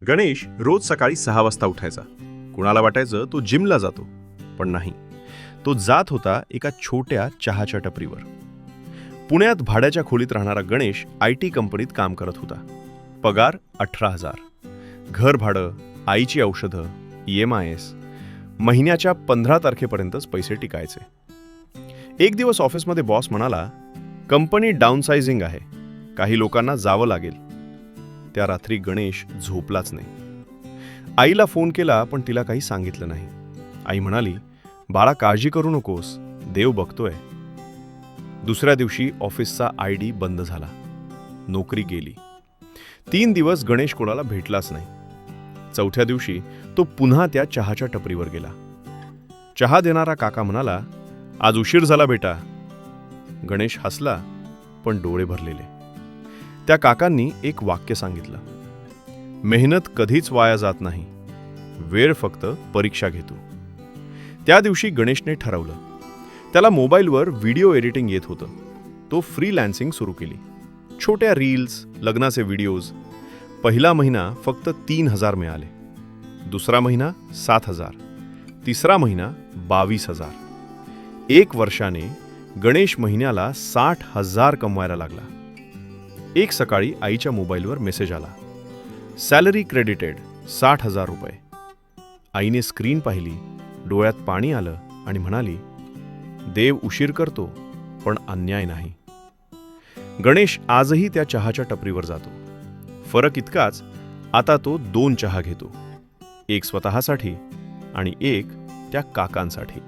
गणेश रोज सकाळी 6 वाजता उठायचा. कुणाला वाटायचं तो जिमला जातो, पण नाही. तो जात होता एका छोट्या चहाच्या टपरीवर. पुण्यात भाड्याच्या खोलीत राहणारा गणेश IT कंपनीत काम करत होता. पगार 18,000. घर भाडं, आईची औषधं, EMIs. महिन्याच्या 15 तारखेपर्यंतच पैसे टिकायचे. एक दिवस ऑफिसमध्ये बॉस म्हणाला, कंपनी डाऊनसायझिंग आहे, काही लोकांना जावं लागेल. त्या रात्री गणेश झोपलाच नाही. आईला फोन केला, पण तिला काही सांगितलं नाही. आई म्हणाली, बाळा काळजी करू नकोस, देव बघतोय. दुसऱ्या दिवशी ऑफिसचा ID बंद झाला. नोकरी गेली. 3 दिवस गणेश कोणाला भेटलाच नाही. चौथ्या दिवशी तो पुन्हा त्या चहाच्या टपरीवर गेला. चहा देणारा काका म्हणाला, आज उशीर झाला बेटा. गणेश हसला, पण डोळे भरलेले. त्या काकांनी एक वाक्य सांगितलं, मेहनत कधीच वाया जात नाही, वेळ फक्त परीक्षा घेतो. त्या दिवशी गणेशने ठरवलं. त्याला मोबाईलवर व्हिडिओ एडिटिंग येत होतं. तो फ्रीलान्सिंग सुरू केली. छोट्या रील्स, लग्नाचे व्हिडिओज. पहिला महिना फक्त 3,000 मिळाले. दुसरा महिना 7,000. तिसरा महिना 22,000. 1 वर्षाने गणेश महिन्याला 60,000 कमवायला लागला. एक सकाळी आईच्या मोबाईलवर मेसेज आला, सॅलरी क्रेडिटेड, 60,000 रुपये. आईने स्क्रीन पाहिली, डोळ्यात पाणी आलं आणि म्हणाली, देव उशीर करतो, पण अन्याय नाही. गणेश आजही त्या चहाच्या टपरीवर जातो. फरक इतकाच, आता तो 2 चहा घेतो. एक स्वतःसाठी आणि एक त्या काकांसाठी.